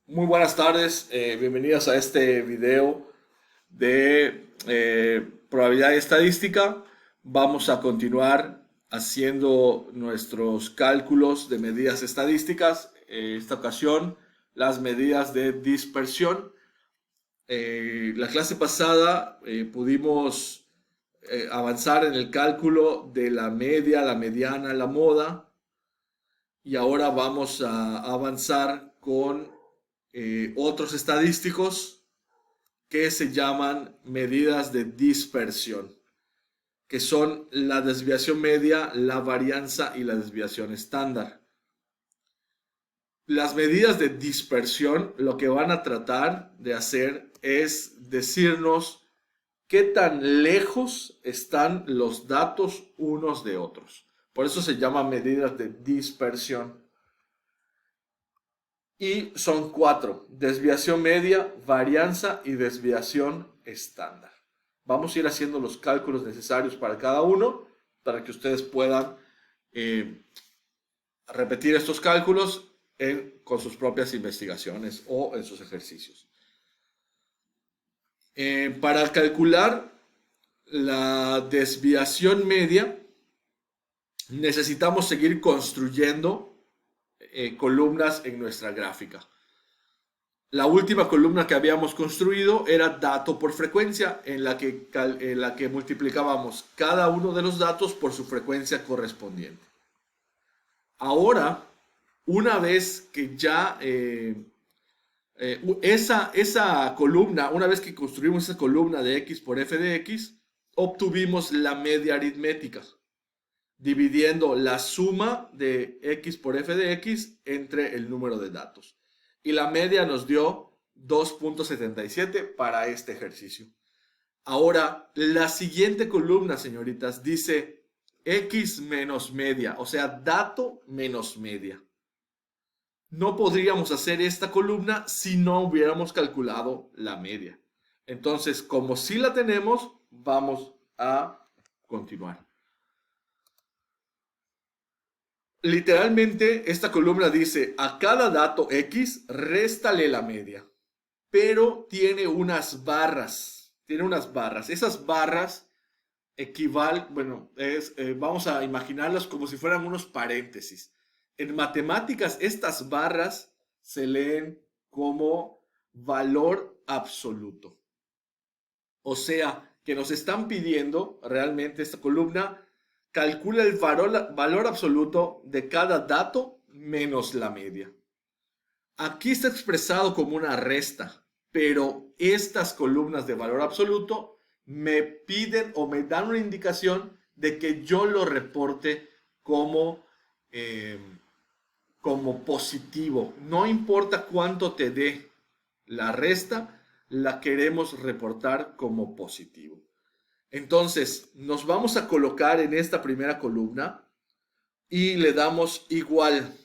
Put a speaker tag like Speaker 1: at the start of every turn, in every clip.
Speaker 1: Muy buenas tardes, bienvenidos a este video de probabilidad y estadística. Vamos a continuar haciendo nuestros cálculos de medidas estadísticas. Esta ocasión, las medidas de dispersión. La clase pasada pudimos avanzar en el cálculo de la media, la mediana, la moda. Y ahora vamos a avanzar con otros estadísticos que se llaman medidas de dispersión, que son la desviación media, la varianza y la desviación estándar. Las medidas de dispersión lo que van a tratar de hacer es decirnos qué tan lejos están los datos unos de otros. Por eso se llaman medidas de dispersión. Y son cuatro: desviación media, varianza y desviación estándar. Vamos a ir haciendo los cálculos necesarios para cada uno para que ustedes puedan eh, repetir estos cálculos con sus propias investigaciones o en sus ejercicios. Para calcular la desviación media necesitamos seguir construyendo columnas en nuestra gráfica. La última columna que habíamos construido era dato por frecuencia, en la que multiplicábamos cada uno de los datos por su frecuencia correspondiente. Ahora, una vez que ya esa columna, una vez que construimos esa columna de x por f de x, obtuvimos la media aritmética, dividiendo la suma de x por f de x entre el número de datos. Y la media nos dio 2.77 para este ejercicio. Ahora, la siguiente columna, señoritas, dice x menos media, o sea, dato menos media. No podríamos hacer esta columna si no hubiéramos calculado la media. Entonces, como sí la tenemos, vamos a continuar. Literalmente, esta columna dice: a cada dato x, réstale la media. Pero tiene unas barras. Esas barras equivalen, bueno, vamos a imaginarlas como si fueran unos paréntesis. En matemáticas, estas barras se leen como valor absoluto. O sea, que nos están pidiendo realmente esta columna: calcula el valor absoluto de cada dato menos la media. Aquí está expresado como una resta, pero estas columnas de valor absoluto me piden o me dan una indicación de que yo lo reporte como, eh, como positivo. No importa cuánto te dé la resta, la queremos reportar como positivo. Entonces, nos vamos a colocar en esta primera columna y le damos igual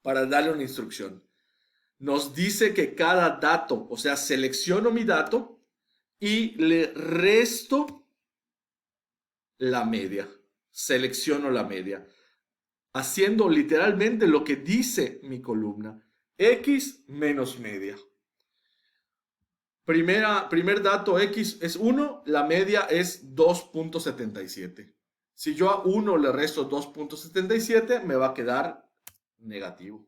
Speaker 1: para darle una instrucción. Nos dice que cada dato, o sea, selecciono mi dato y le resto la media. Selecciono la media, haciendo literalmente lo que dice mi columna: x menos media. Primer dato, x es 1, la media es 2.77. Si yo a 1 le resto 2.77, me va a quedar negativo.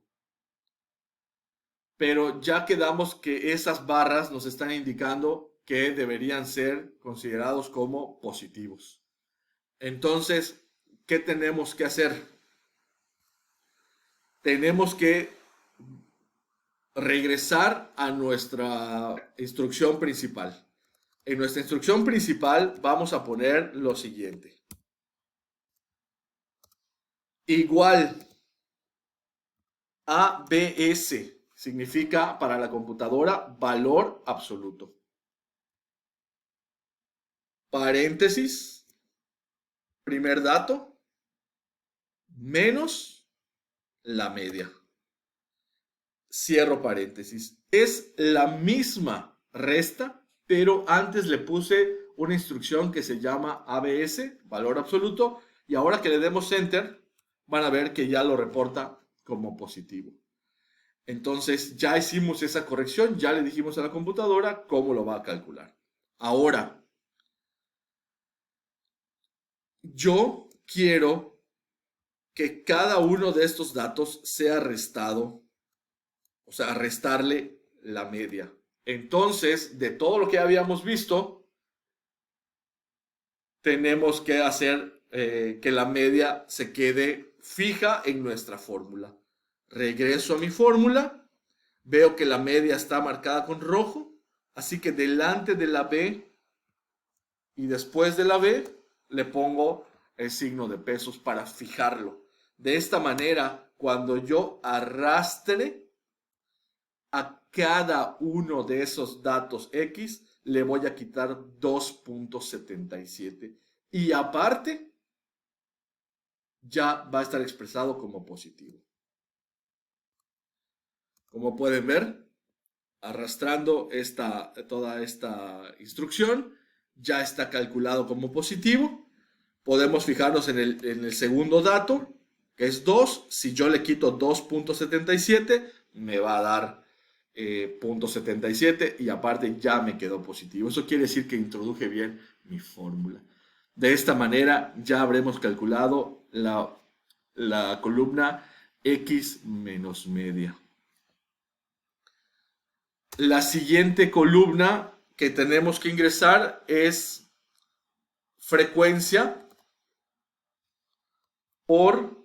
Speaker 1: Pero ya quedamos que esas barras nos están indicando que deberían ser considerados como positivos. Entonces, ¿qué tenemos que hacer? Tenemos que regresar a nuestra instrucción principal. En nuestra instrucción principal vamos a poner lo siguiente: igual ABS, significa para la computadora valor absoluto. Paréntesis, primer dato, menos la media. Cierro paréntesis. Es la misma resta, pero antes le puse una instrucción que se llama ABS, valor absoluto, y ahora que le demos enter, van a ver que ya lo reporta como positivo. Entonces ya hicimos esa corrección, ya le dijimos a la computadora cómo lo va a calcular. Ahora, yo quiero que cada uno de estos datos sea restado, o sea, restarle la media. Entonces, de todo lo que habíamos visto, tenemos que hacer que la media se quede fija en nuestra fórmula. Regreso a mi fórmula, veo que la media está marcada con rojo, así que delante de la B y después de la B le pongo el signo de pesos para fijarlo. De esta manera, cuando yo arrastre a cada uno de esos datos X, le voy a quitar 2.77. Y aparte, ya va a estar expresado como positivo. Como pueden ver, arrastrando toda esta instrucción, ya está calculado como positivo. Podemos fijarnos en el segundo dato, que es 2. Si yo le quito 2.77, me va a dar 0.77 y aparte ya me quedó positivo. Eso quiere decir que introduje bien mi fórmula. De esta manera ya habremos calculado la columna X menos media. La siguiente columna que tenemos que ingresar es frecuencia por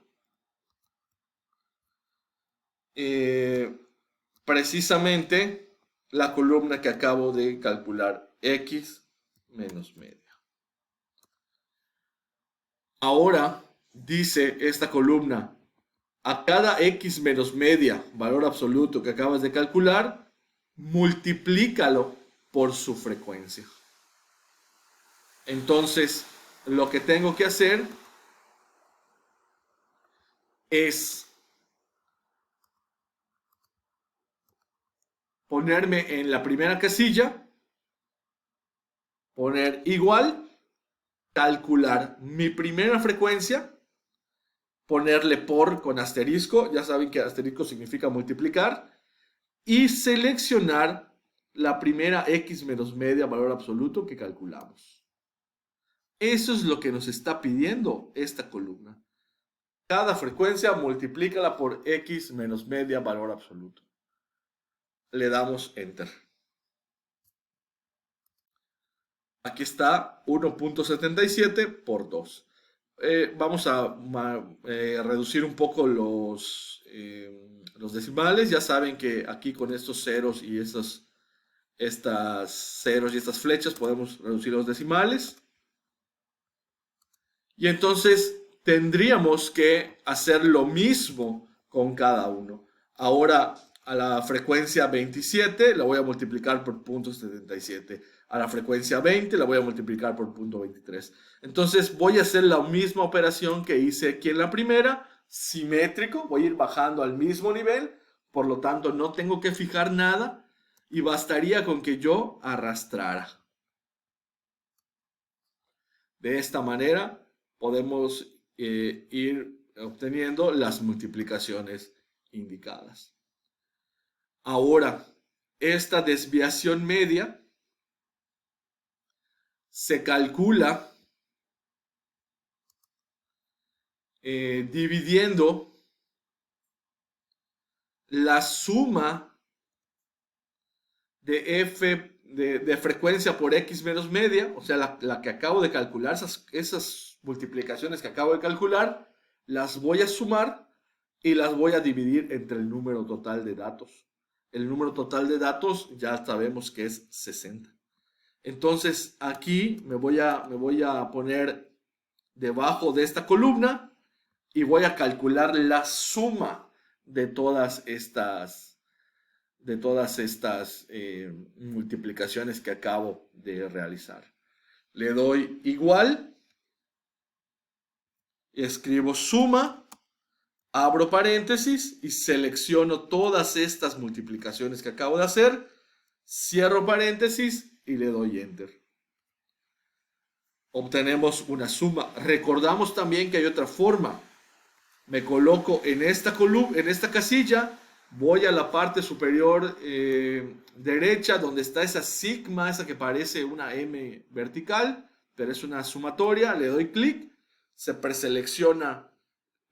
Speaker 1: precisamente la columna que acabo de calcular, X menos media. Ahora dice esta columna, a cada X menos media, valor absoluto que acabas de calcular, multiplícalo por su frecuencia. Entonces, lo que tengo que hacer es ponerme en la primera casilla, poner igual, calcular mi primera frecuencia, ponerle por con asterisco, ya saben que asterisco significa multiplicar, y seleccionar la primera X menos media valor absoluto que calculamos. Eso es lo que nos está pidiendo esta columna. Cada frecuencia multiplícala por X menos media valor absoluto. Le damos Enter. Aquí está 1.77 por 2. Vamos a reducir un poco los decimales. Ya saben que aquí con estos ceros y estas ceros y estas flechas podemos reducir los decimales. Y entonces tendríamos que hacer lo mismo con cada uno. Ahora a la frecuencia 27 la voy a multiplicar por 0.77. A la frecuencia 20 la voy a multiplicar por 0.23. Entonces voy a hacer la misma operación que hice aquí en la primera, simétrico, voy a ir bajando al mismo nivel, por lo tanto no tengo que fijar nada y bastaría con que yo arrastrara. De esta manera podemos ir obteniendo las multiplicaciones indicadas. Ahora, esta desviación media se calcula dividiendo la suma de f de frecuencia por x menos media, o sea, la que acabo de calcular, esas multiplicaciones que acabo de calcular, las voy a sumar y las voy a dividir entre el número total de datos. El número total de datos ya sabemos que es 60. Entonces aquí me voy a poner debajo de esta columna y voy a calcular la suma de todas estas multiplicaciones que acabo de realizar. Le doy igual, escribo suma, abro paréntesis y selecciono todas estas multiplicaciones que acabo de hacer, cierro paréntesis y le doy Enter. Obtenemos una suma. Recordamos también que hay otra forma. Me coloco en esta columna, en esta casilla, Voy a la parte superior derecha donde está esa sigma, esa que parece una M vertical, pero es una sumatoria. Le doy clic, se preselecciona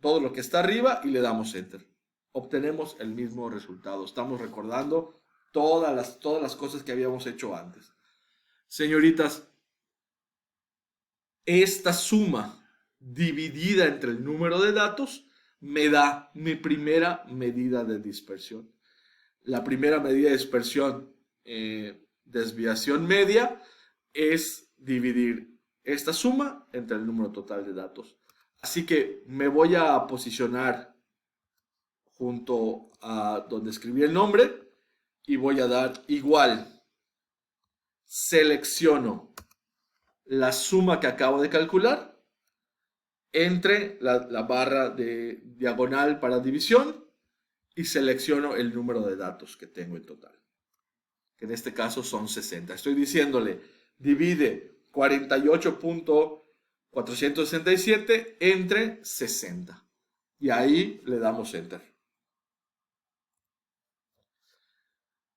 Speaker 1: todo lo que está arriba y le damos Enter. Obtenemos el mismo resultado. Estamos recordando todas las cosas que habíamos hecho antes. Señoritas, esta suma dividida entre el número de datos me da mi primera medida de dispersión. La primera medida de dispersión, desviación media, es dividir esta suma entre el número total de datos. Así que me voy a posicionar junto a donde escribí el nombre y voy a dar igual. Selecciono la suma que acabo de calcular entre la barra de diagonal para división y selecciono el número de datos que tengo en total, que en este caso son 60. Estoy diciéndole, divide 48.467 entre 60 y ahí le damos Enter.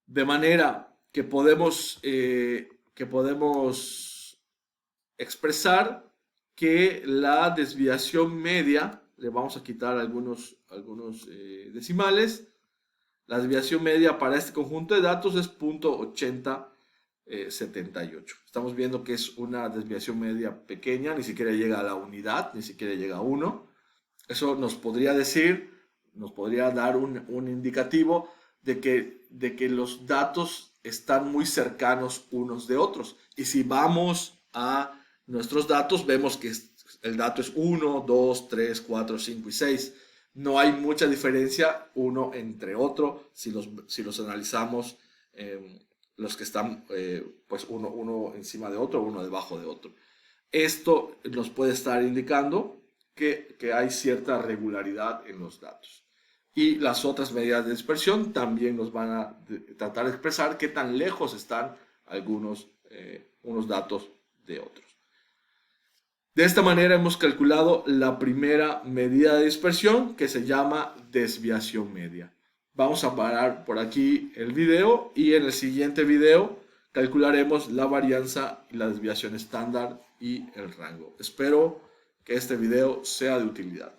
Speaker 1: De manera que podemos expresar que la desviación media, le vamos a quitar algunos decimales, la desviación media para este conjunto de datos es 0.8078. Estamos viendo que es una desviación media pequeña, ni siquiera llega a la unidad, ni siquiera llega a 1. Eso nos podría decir, nos podría dar un indicativo de que los datos están muy cercanos unos de otros. Y si vamos a nuestros datos, vemos que el dato es 1, 2, 3, 4, 5 y 6. No hay mucha diferencia uno entre otro si los analizamos, los que están pues uno encima de otro, uno debajo de otro. Esto nos puede estar indicando que hay cierta regularidad en los datos. Y las otras medidas de dispersión también nos van a tratar de expresar qué tan lejos están unos datos de otros. De esta manera hemos calculado la primera medida de dispersión, que se llama desviación media. Vamos a parar por aquí el video y en el siguiente video calcularemos la varianza y la desviación estándar y el rango. Espero que este video sea de utilidad.